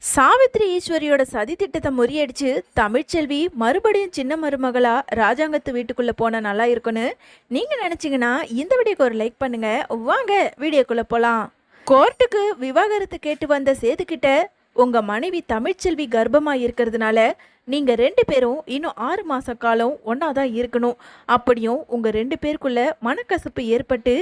சாவித்ரி ஈஸ்வரியோட சதி திட்டத்தை முறியடிச்சு தமிழ்ச்செல்வி மறுபடியும் சின்ன மருமகளா ராஜாங்கத்து வீட்டுக்குள்ள போனா நல்லா இருக்கும்னு நீங்க நினைச்சீங்கன்னா இந்த வீடியோக்கு ஒரு லைக் பண்ணுங்க. வாங்க வீடியோக்குள்ள போலாம். கோர்ட்டுக்கு விவாகரத்து கேட்டு வந்த சேதுக்கிட்ட உங்க மனைவி தமிழ்ச்செல்வி கர்ப்பமா இருக்கிறதுனால நீங்க ரெண்டு பேரும் இன்னும் 6 மாச காலம் ஒன்னாதான் இருக்கணும். அப்படியும் உங்க ரெண்டு பேருக்குள்ள மனக்கசப்பு ஏற்பட்டு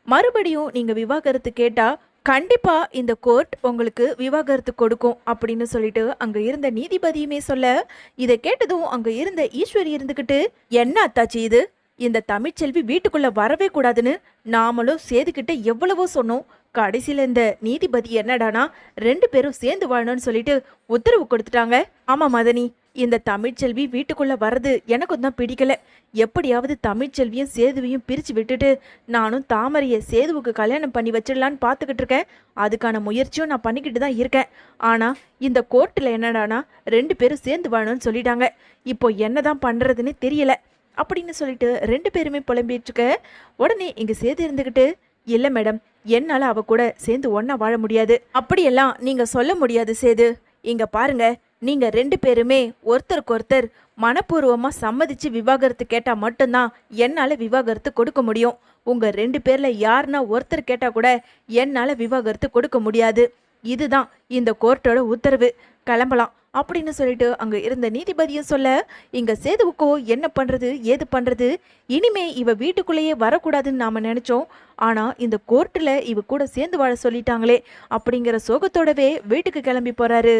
மறுபடியும் நீங்க விவாகரத்து கேட்டா கண்டிப்பா இந்த கோர்ட் உங்களுக்கு விவாகரத்து கொடுக்கும் அப்படின்னு சொல்லிட்டு அங்க இருந்த நீதிபதியுமே சொல்ல, இதை கேட்டதும் அங்க இருந்த ஈஸ்வரி இருந்துகிட்டு, என்ன அத்தாச்சி இது, இந்த தமிழ்ச்செல்வி வீட்டுக்குள்ள வரவே கூடாதுன்னு நாமளும் சேதுக்கிட்ட எவ்வளவோ சொன்னோம். கடைசியில இந்த நீதிபதி என்னடானா ரெண்டு பேரும் சேர்ந்து வாழணும்னு சொல்லிட்டு உத்தரவு கொடுத்துட்டாங்க. ஆமா மதனி, இந்த தமிழ்ச்செல்வி வீட்டுக்குள்ள வர்றது எனக்கும் தான் பிடிக்கல. எப்படியாவது தமிழ்ச்செல்வியும் சேதுவையும் பிரிச்சு விட்டுட்டு நானும் தாமரையை சேதுவுக்கு கல்யாணம் பண்ணி வச்சிடலான்னு பார்த்துக்கிட்டு இருக்கேன். அதுக்கான முயற்சியும் நான் பண்ணிக்கிட்டு தான் இருக்கேன். ஆனா இந்த கோர்ட்டில் என்னடானா ரெண்டு பேரும் சேர்ந்து வாழணும்னு சொல்லிட்டாங்க. இப்போ என்னதான் பண்றதுன்னு தெரியல அப்படின்னு சொல்லிட்டு ரெண்டு பேருமே புலம்பிட்டு இருக்க. உடனே இங்க சேது இருந்துகிட்டு, இல்லை மேடம், என்னால் அவ கூட சேர்ந்து ஒன்றா வாழ முடியாது. அப்படியெல்லாம் நீங்கள் சொல்ல முடியாது சேது. இங்கே பாருங்க, நீங்கள் ரெண்டு பேருமே ஒருத்தருக்கு ஒருத்தர் மனப்பூர்வமாக சம்மதிச்சு விவாகரத்து கேட்டால் மட்டும்தான் என்னால் விவாகரத்து கொடுக்க முடியும். உங்கள் ரெண்டு பேரில் யாருன்னா ஒருத்தர் கேட்டால் கூட என்னால் விவாகரத்து கொடுக்க முடியாது. இதுதான் இந்த கோர்ட்டோட உத்தரவு, கிளம்பலாம் அப்படின்னு சொல்லிட்டு அங்க இருந்த நீதிபதியும் சொல்ல, இங்க சேதுவுக்கோ என்ன பண்றது ஏது பண்றது, இனிமே இவ வீட்டுக்குள்ளேயே வரக்கூடாதுன்னு நாம நினைச்சோம். ஆனா இந்த கோர்ட்டுல இவ கூட சேர்ந்து வாழ சொல்லிட்டாங்களே அப்படிங்கிற சோகத்தோடவே வீட்டுக்கு கிளம்பி போறாரு.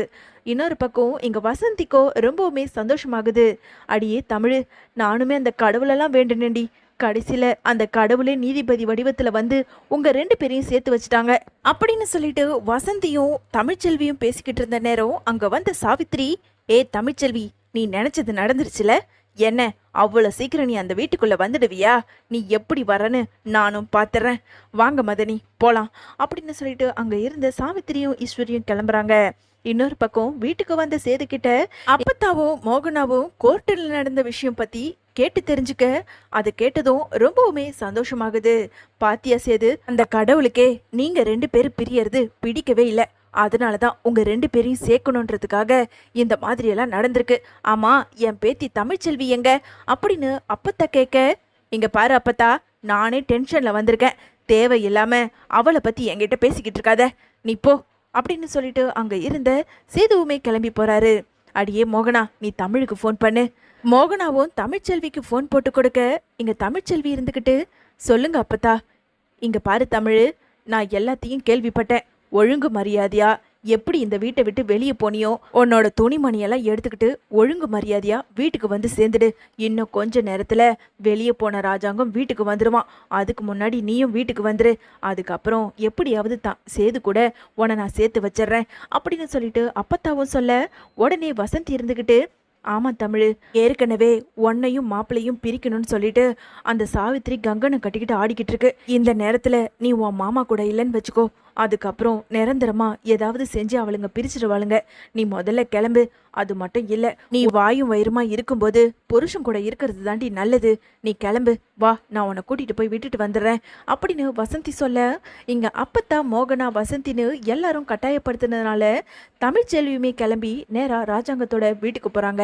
இன்னொரு பக்கம் இங்க வசந்திக்கோ ரொம்பவுமே சந்தோஷமாகுது. அடியே தமிழ், நானுமே அந்த கடவுளெல்லாம் வேண்டுனேன்டி, கடைசியில அந்த கடவுளே நீதிபதி வடிவத்துல வந்து உங்க ரெண்டு பேரையும் சேர்த்து வச்சுட்டாங்க அப்படின்னு சொல்லிட்டு வசந்தியும் தமிழ்ச்செல்வியும் பேசிக்கிட்டு இருந்த நேரம் அங்க வந்த சாவித்ரி, ஏ தமிழ்ச்செல்வி, நீ நினைச்சது நடந்துருச்சுல, என்ன அவ்வளோ சீக்கிரம் நீ அந்த வீட்டுக்குள்ள வந்துடுவியா? நீ எப்படி வரன்னு நானும் பார்த்துறேன், வாங்க மதனி போலாம் அப்படின்னு சொல்லிட்டு அங்க இருந்த சாவித்திரியும் ஈஸ்வரியும் கிளம்புறாங்க. இன்னொரு பக்கம் வீட்டுக்கு வந்த சேதுக்கிட்ட அப்பத்தாவும் மோகனாவும் கோர்ட்டில் நடந்த விஷயம் பத்தி கேட்டு தெரிஞ்சுக்க, அதை கேட்டதும் ரொம்பவுமே சந்தோஷமாகுது. பாத்தியா சேது, அந்த கடவுளுக்கே நீங்க ரெண்டு பேரும் பிரியறது பிடிக்கவே இல்லை. அதனாலதான் உங்க ரெண்டு பேரையும் சேர்க்கணுன்றதுக்காக இந்த மாதிரி எல்லாம் நடந்திருக்கு. ஆமா, என் பேத்தி தமிழ்ச்செல்வி எங்க அப்படின்னு அப்பத்தா கேட்க, இங்க பாரு அப்பத்தா, நானே டென்ஷன்ல வந்திருக்கேன். தேவையில்லாம அவளை பத்தி என்கிட்ட பேசிக்கிட்டு இருக்காத, நீ போ அப்படின்னு சொல்லிட்டு அங்க இருந்த சேதுவுமே கிளம்பி போறாரு. அடியே மோகனா, நீ தமிழுக்கு ஃபோன் பண்ணு. மோகனாவும் தமிழ்ச்செல்விக்கு ஃபோன் போட்டு கொடுக்க, இங்க தமிழ்ச்செல்வி இருந்துக்கிட்டு, சொல்லுங்க அப்பத்தா. இங்க பாரு தமிழ், நான் எல்லாத்தையும் கேள்விப்பட்டேன். ஒழுங்கு மரியாதையா எப்படி இந்த வீட்டை விட்டு வெளியே போனியோ உன்னோட துணிமணியெல்லாம் எடுத்துக்கிட்டு ஒழுங்கு மரியாதையா வீட்டுக்கு வந்து சேர்ந்துடு. இன்னும் கொஞ்ச நேரத்துல வெளியே போன ராஜாங்கம் வீட்டுக்கு வந்துடுவான். அதுக்கு முன்னாடி நீயும் வீட்டுக்கு வந்துரு. அதுக்கப்புறம் எப்படியாவது சேது கூட உன்னை நான் சேர்த்து வச்சிடுறேன் அப்படின்னு சொல்லிட்டு அப்பத்தாவும் சொல்ல, உடனே வசந்தி இருந்துக்கிட்டு, ஆமா தமிழ், ஏற்கனவே உன்னையும் மாப்பிள்ளையும் பிரிக்கணும்னு சொல்லிட்டு அந்த சாவித்ரி கங்கனை கட்டிக்கிட்டு ஆடிக்கிட்டு இருக்கு. இந்த நேரத்துல நீ உன் மாமா கூட இல்லைன்னு வச்சுக்கோ, அதுக்கப்புறம் நிரந்தரமா ஏதாவது செஞ்சு அவளுங்க பிரிச்சிடுவாளுங்க. நீ முதல்ல கிளம்பு. அது மட்டும் இல்ல, நீ வாயும் வயிறுமா இருக்கும்போது புருஷன் கூட இருக்கிறது தாண்டி நல்லது. நீ கிளம்பு, வா, நான் உன்னை கூட்டிட்டு போய் விட்டுட்டு வந்துடுறேன் அப்படின்னு வசந்தி சொல்ல, இங்க அப்பத்தா மோகனா வசந்தின்னு எல்லாரும் கட்டாயப்படுத்தினதுனால தமிழ்ச்செல்வியுமே கிளம்பி நேரா ராஜாங்கத்தோட வீட்டுக்கு போறாங்க.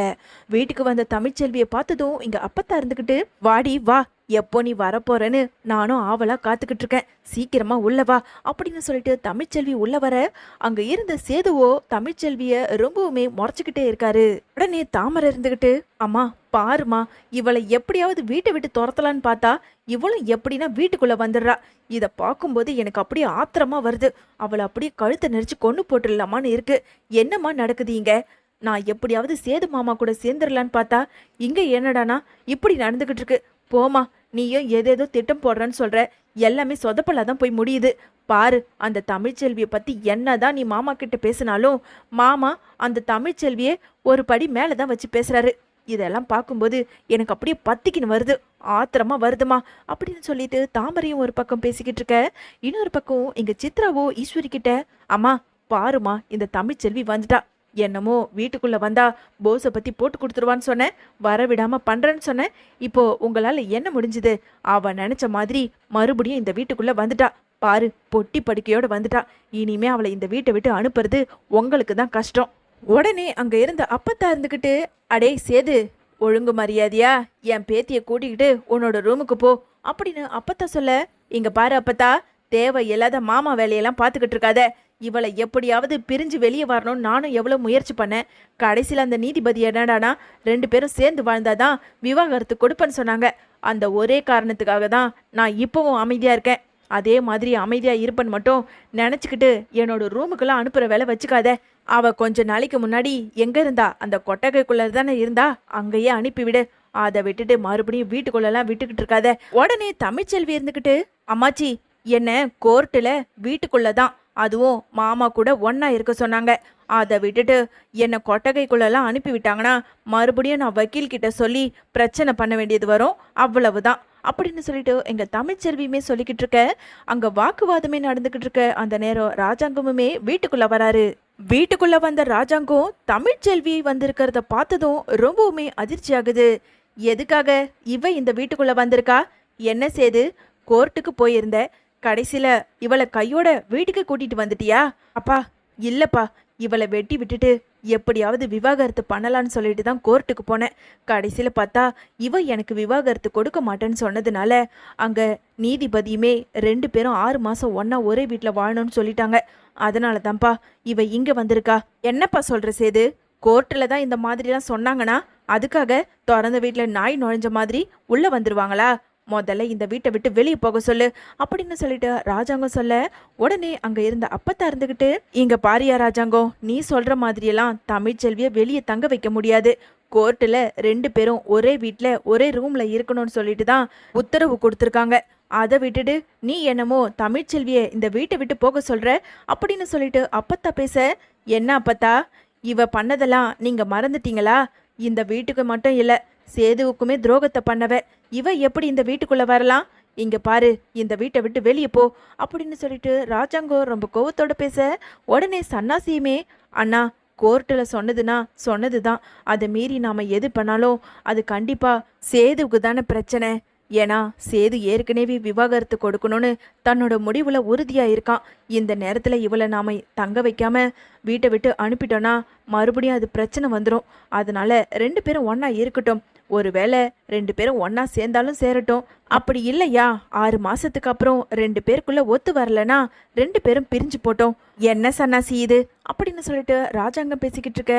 வீட்டுக்கு வந்த தமிழ்ச்செல்வியை பார்த்ததும் இங்க அப்பத்தா இருந்துகிட்டு, வாடி வா, எப்போ நீ வரப்போறேன்னு நானும் ஆவலா காத்துக்கிட்டு இருக்கேன், சீக்கிரமா உள்ளவா அப்படின்னு சொல்லிட்டு தமிழ்ச்செல்வி உள்ள வர, அங்க இருந்த சேதுவோ தமிழ்ச்செல்விய ரொம்பவுமே முறைச்சுக்கிட்டே இருக்காரு. உடனே தாமரை இருந்துகிட்டு, அம்மா பாருமா, இவளை எப்படியாவது வீட்டை விட்டு துரத்தலான்னு பார்த்தா இவளும் எப்படின்னா வீட்டுக்குள்ள வந்துடுறா. இதை பார்க்கும்போது எனக்கு அப்படியே ஆத்திரமா வருது. அவளை அப்படியே கழுத்தை நெரிச்சு கொண்டு போட்டுடலாமான்னு இருக்கு. என்னம்மா நடக்குது இங்க? நான் எப்படியாவது சேது மாமா கூட சேர்ந்துடலான்னு பார்த்தா இங்க என்னடானா இப்படி நடந்துகிட்டு இருக்கு. போமா, நீயும் ஏதேதோ திட்டம் போடுறன்னு சொல்ற, எல்லாமே சொதப்பலாதான் போய் முடியுது. பாரு, அந்த தமிழ்ச்செல்வியை பத்தி என்னதான் நீ மாமா கிட்ட பேசினாலும் மாமா அந்த தமிழ்ச்செல்வியை ஒரு படி மேலதான் வச்சு பேசுறாரு. இதெல்லாம் பார்க்கும்போது எனக்கு அப்படியே பத்திக்கின்னு வருது, ஆத்திரமா வருதுமா அப்படின்னு சொல்லிட்டு தாமரையும் ஒரு பக்கம் பேசிக்கிட்டு இருக்க. இன்னொரு பக்கம் இங்க சித்ராவோ ஈஸ்வரி கிட்ட, அம்மா பாருமா, இந்த தமிழ்ச்செல்வி வந்துட்டா. என்னமோ வீட்டுக்குள்ள வந்தா போஸை பத்தி போட்டு கொடுத்துருவான்னு சொன்னேன், வரவிடாம பண்றேன்னு சொன்னேன். இப்போ உங்களால என்ன முடிஞ்சுது? அவ நினைச்ச மாதிரி மறுபடியும் இந்த வீட்டுக்குள்ள வந்துட்டா. பாரு பொட்டி படுக்கையோட வந்துட்டா. இனிமே அவளை இந்த வீட்டை விட்டு அனுப்புறது உங்களுக்கு தான் கஷ்டம். உடனே அங்க இருந்த அப்பத்தா இருந்துக்கிட்டு, அடே சேது, ஒழுங்கு மரியாதையா என் பேத்திய கூட்டிக்கிட்டு உன்னோட ரூமுக்கு போ அப்படின்னு அப்பத்தா சொல்ல, இங்க பாரு அப்பத்தா, தேவை இல்லாத மாமா வேலையெல்லாம் பார்த்துக்கிட்டு இருக்காத. இவளை எப்படியாவது பிரிஞ்சு வெளியே வரணும்னு நானும் எவ்வளோ முயற்சி பண்ணேன். கடைசியில் அந்த நீதிபதி என்னடானா 2 பேரும் சேர்ந்து வாழ்ந்தாதான் விவாகரத்து கொடுப்பேன்னு சொன்னாங்க. அந்த ஒரே காரணத்துக்காக தான் நான் இப்போவும் அமைதியாக இருக்கேன். அதே மாதிரி அமைதியாக இருப்பேன்னு மட்டும் நினச்சிக்கிட்டு என்னோட ரூமுக்கெல்லாம் அனுப்புகிற வேலை வச்சுக்காத. அவள் கொஞ்ச நாளைக்கு முன்னாடி எங்கே இருந்தா? அந்த கொட்டகைக்குள்ளே தானே இருந்தா, அங்கேயே அனுப்பிவிடு. அதை விட்டுட்டு மறுபடியும் வீட்டுக்குள்ளெல்லாம் விட்டுக்கிட்டு இருக்காத. உடனே தமிழ்ச்செல்வி இருந்துக்கிட்டு, அம்மாச்சி, என்ன கோர்ட்டில் வீட்டுக்குள்ளே தான், அதுவும் மாமா கூட ஒன்றா இருக்க சொன்னாங்க. அதை விட்டுட்டு என்னை கொட்டகைக்குள்ளெல்லாம் அனுப்பி விட்டாங்கன்னா மறுபடியும் நான் வக்கீல்கிட்ட சொல்லி பிரச்சனை பண்ண வேண்டியது வரும், அவ்வளவுதான் அப்படின்னு சொல்லிட்டு எங்கள் தமிழ்ச்செல்வியுமே சொல்லிக்கிட்டு இருக்க. அங்கே வாக்குவாதமே நடந்துக்கிட்டு இருக்க அந்த நேரம் ராஜாங்கமுமே வீட்டுக்குள்ளே வராரு. வீட்டுக்குள்ளே வந்த ராஜாங்கம் தமிழ்ச்செல்வி வந்திருக்கிறத பார்த்ததும் ரொம்பவுமே அதிர்ச்சி ஆகுது. எதுக்காக இவ இந்த வீட்டுக்குள்ளே வந்திருக்கா? என்ன சேது, கோர்ட்டுக்கு போயிருந்த, கடைசியில் இவளை கையோட வீட்டுக்கு கூட்டிட்டு வந்துட்டியா? அப்பா இல்லைப்பா, இவளை வெட்டி விட்டுட்டு எப்படியாவது விவாகரத்து பண்ணலான்னு சொல்லிட்டு தான் கோர்ட்டுக்கு போனேன். கடைசியில் பார்த்தா இவ எனக்கு விவாகரத்து கொடுக்க மாட்டேன்னு சொன்னதுனால அங்கே நீதிபதியுமே 2 பேரும் 6 மாதம் ஒன்றா ஒரே வீட்டில் வாழணும்னு சொல்லிட்டாங்க. அதனால தான்ப்பா இவ இங்கே வந்திருக்கா. என்னப்பா சொல்கிற சேது, கோர்ட்டில் தான் இந்த மாதிரிலாம் சொன்னாங்கன்னா அதுக்காக திறந்த வீட்டில் நாய் நுழைஞ்ச மாதிரி உள்ளே வந்துருவாங்களா? முதல்ல இந்த வீட்டை விட்டு வெளியே போக சொல்லு அப்படின்னு சொல்லிட்டு ராஜாங்கம் சொல்ல, உடனே அங்க இருந்த அப்பத்தா இருந்துகிட்டு, இங்க பாரியா ராஜாங்கம், நீ சொல்ற மாதிரியெல்லாம் தமிழ்ச்செல்விய வெளியே தங்க வைக்க முடியாது. கோர்ட்டில் 2 பேரும் ஒரே வீட்டில் ஒரே ரூம்ல இருக்கணும்னு சொல்லிட்டு தான் உத்தரவு கொடுத்துருக்காங்க. அதை விட்டுட்டு நீ என்னமோ தமிழ்ச்செல்விய இந்த வீட்டை விட்டு போக சொல்ற அப்படின்னு சொல்லிட்டு அப்பத்தா பேச, என்ன அப்பத்தா, இவ பண்ணதெல்லாம் நீங்க மறந்துட்டீங்களா? இந்த வீட்டுக்கு மட்டும் இல்லை, சேதுவுக்குமே துரோகத்தை பண்ணவ. இவ எப்படி இந்த வீட்டுக்குள்ள வரலாம்? இங்க பாரு, இந்த வீட்டை விட்டு வெளியே போ அப்படின்னு சொல்லிட்டு ராஜாங்கம் ரொம்ப கோவத்தோட பேச, உடனே சன்னாசியுமே, அண்ணா, கோர்ட்டில் சொன்னதுன்னா சொன்னதுதான், அதை மீறி நாம எது பண்ணாலும் அது கண்டிப்பா சேதுவுக்கு தானே பிரச்சனை. ஏன்னா சேது ஏற்கனவே விவாகரத்து கொடுக்கணும்னு தன்னோட முடிவுல உறுதியா இருக்கான். இந்த நேரத்துல இவளை நாம தங்க வைக்காம வீட்டை விட்டு அனுப்பிட்டோன்னா மறுபடியும் அது பிரச்சனை வந்துடும். அதனால 2 பேரும் ஒன்னா இருக்கட்டும். ஒருவேளை 2 பேரும் ஒன்னா சேர்ந்தாலும் சேரட்டும். அப்படி இல்லையா 6 மாசத்துக்கு அப்புறம் 2 பேருக்குள்ள ஒத்து வரலனா 2 பேரும் பிரிஞ்சு போட்டோம். என்ன சன்னாசி இது அப்படின்னு சொல்லிட்டு ராஜாங்கம் பேசிக்கிட்டு இருக்க.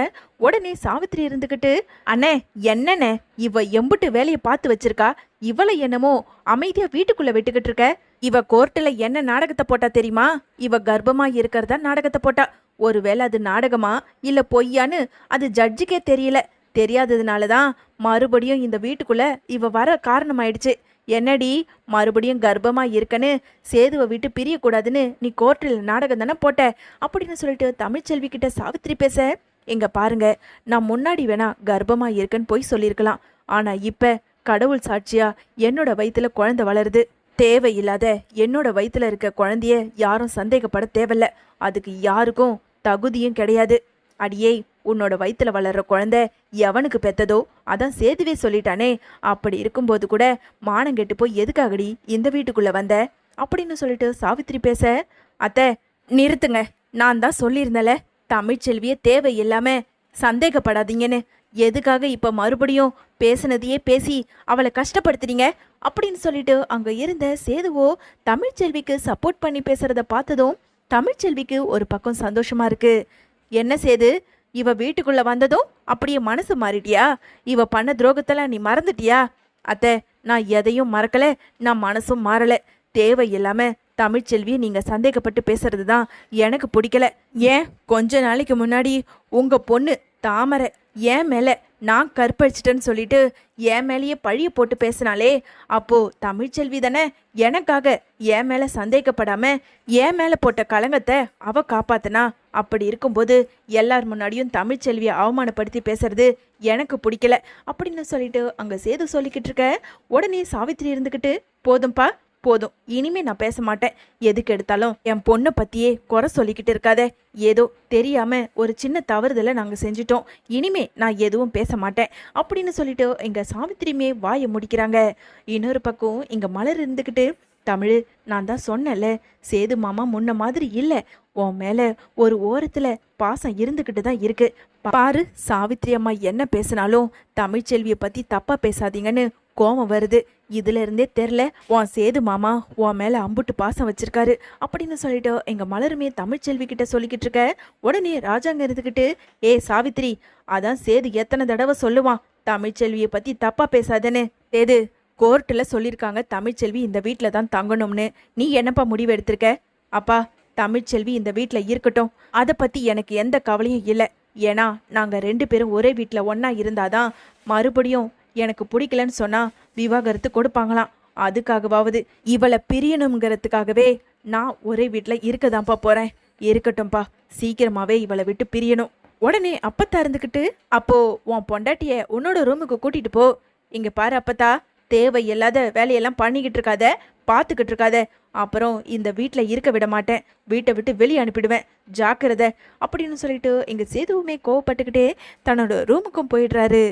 உடனே சாவித்திரி இருந்துக்கிட்டு, அண்ணே என்னண்ணே, இவ எம்புட்டு வேலையை பார்த்து வச்சிருக்கா, இவளை என்னமோ அமைதியா வீட்டுக்குள்ள விட்டுக்கிட்டு இருக்க. இவ கோர்ட்டில் என்ன நாடகத்தை போட்டா தெரியுமா? இவ கர்ப்பமா இருக்கிறதா நாடகத்தை போட்டா. ஒருவேளை அது நாடகமா இல்ல பொய்யான்னு அது ஜட்ஜுக்கே தெரியல. தெரியாததுனால தான் மறுபடியும் இந்த வீட்டுக்குள்ள இவ வர காரணமாயிடுச்சு. என்னடி, மறுபடியும் கர்ப்பமா இருக்கன்னு சேதுவை விட்டு பிரியக்கூடாதுன்னு நீ கோர்ட்டில் நாடகம் தானே போட்ட அப்படின்னு சொல்லிட்டு தமிழ்ச்செல்வி கிட்ட சாவித்திரி பேச, எங்க பாருங்க, நான் முன்னாடி வேணா கர்ப்பமா இருக்கன்னு போய் சொல்லியிருக்கலாம். ஆனா இப்ப கடவுள் சாட்சியா என்னோட வயித்துல குழந்தை வளருது. தேவையில்லாத என்னோட வயித்துல இருக்க குழந்தைய யாரும் சந்தேகப்பட தேவையில்ல. அதுக்கு யாருக்கும் தகுதியும் கிடையாது. அடியே, உன்னோட வயிற்றுல வளர்ற குழந்தை எவனுக்கு பெத்ததோ அதான் சேதுவே சொல்லிட்டானே. அப்படி இருக்கும்போது கூட மானங்கெட்டு போய் எதுக்காகடி இந்த வீட்டுக்குள்ள வந்த அப்படின்னு சொல்லிட்டு சாவித்திரி பேச, அத்தை நிறுத்துங்க, நான் தான் சொல்லியிருந்தேன்ல தமிழ்ச்செல்வியே தேவையில்லாம சந்தேகப்படாதீங்கன்னு. எதுக்காக இப்ப மறுபடியும் பேசினதையே பேசி அவளை கஷ்டப்படுத்துறீங்க அப்படின்னு சொல்லிட்டு அங்க இருந்த சேதுவோ தமிழ்ச்செல்விக்கு சப்போர்ட் பண்ணி பேசுறத பார்த்ததும் தமிழ்ச்செல்விக்கு ஒரு பக்கம் சந்தோஷமா இருக்கு. என்ன சேது, இவ வீட்டுக்குள்ள வந்ததும் அப்படியே மனசு மாறிட்டியா? இவ பண்ண துரோகத்தெல்லாம் நீ மறந்துட்டியா? அத்தை, நான் எதையும் மறக்கல, நான் மனசும் மாறல. தேவையில்லாம தமிழ்ச்செல்வியை நீங்க சந்தேகப்பட்டு பேசுறது தான் எனக்கு பிடிக்கல. ஏன் கொஞ்ச நாளைக்கு முன்னாடி உங்க பொண்ணு தாமரை என் மேல நான் கற்பழிச்சிட்டேன்னு சொல்லிட்டு என் மேலேயே பழிய போட்டு பேசினாலே, அப்போ தமிழ்ச்செல்வி தானே எனக்காக என் மேல சந்தேகப்படாம என் மேல போட்ட களங்கத்தை அவ காப்பாத்தினா. அப்படி இருக்கும்போது எல்லார் முன்னாடியும் தமிழ்ச்செல்வியை அவமானப்படுத்தி பேசுறது எனக்கு பிடிக்கல அப்படின்னு சொல்லிட்டு அங்க சேது சொல்லிக்கிட்டு இருக்க. உடனே சாவித்திரி இருந்துக்கிட்டு, போதும்பா போதும், இனிமே நான் பேச மாட்டேன். எதுக்கு எடுத்தாலும் என் பொண்ணை பத்தியே குறை சொல்லிக்கிட்டு இருக்காதே. ஏதோ தெரியாம ஒரு சின்ன தவறுதலை நாங்க செஞ்சிட்டோம், இனிமே நான் எதுவும் பேச மாட்டேன் அப்படின்னு சொல்லிட்டு எங்க சாவித்திரியுமே வாயை முடிக்கிறாங்க. இன்னொரு பக்கம் இங்க மலர் இருந்துக்கிட்டு, தமிழ், நான் தான் சொன்னேன்ல, சேது மாமா முன்ன மாதிரி இல்ல. உன் மேல ஒரு ஓரத்துல பாசம் இருந்துகிட்டு தான் இருக்கு. பாரு, சாவித்திரி அம்மா என்ன பேசினாலும் தமிழ்ச்செல்வியை பத்தி தப்பா பேசாதீங்கன்னு கோவம் வருது. இதுல இருந்தே தெரில உன் சேது மாமா உன் மேல அம்புட்டு பாசம் வச்சிருக்காரு அப்படின்னு சொல்லிட்டு எங்க மலருமே தமிழ்ச்செல்வி கிட்ட சொல்லிக்கிட்டு இருக்க. உடனே ராஜாங்க இருந்துகிட்டு, ஏ சாவித்திரி, அதான் சேது எத்தனை தடவை சொல்லுவான் தமிழ்ச்செல்வியை பத்தி தப்பா பேசாதேன்னு. சேது, கோர்ட்டில் சொல்லியிருக்காங்க தமிழ்ச்செல்வி இந்த வீட்டில் தான் தங்கணும்னு. நீ என்னப்பா முடிவு எடுத்திருக்க? அப்பா, தமிழ்ச்செல்வி இந்த வீட்டில் இருக்கட்டும், அதை பற்றி எனக்கு எந்த கவலையும் இல்லை. ஏன்னா நாங்கள் 2 பேரும் ஒரே வீட்டில் ஒன்றா இருந்தாதான் மறுபடியும் எனக்கு பிடிக்கலன்னு சொன்னால் விவாகரத்து கொடுப்பாங்களாம். அதுக்காகவாவது இவளை பிரியணுங்கிறதுக்காகவே நான் ஒரே வீட்டில் இருக்கதான்ப்பா போகிறேன். இருக்கட்டும்ப்பா, சீக்கிரமாகவே இவளை விட்டு பிரியணும். உடனே அப்பத்தா இருந்துக்கிட்டு, அப்போ உன் பொண்டாட்டிய உன்னோட ரூமுக்கு கூட்டிட்டு போ. இங்க பாரு அப்பத்தா, தேவையில்லாத வேலையெல்லாம் பண்ணிக்கிட்டு இருக்காத, பார்த்துக்கிட்டு இருக்காத. அப்புறம் இந்த வீட்டில் இருக்க விட மாட்டேன், வீட்டை விட்டு வெளியே அனுப்பிடுவேன், ஜாக்கிரதை அப்படின்னு சொல்லிட்டு எங்க சேதுவுமே கோவப்பட்டுக்கிட்டே தன்னோட ரூமுக்கும் போயிடுறாரு.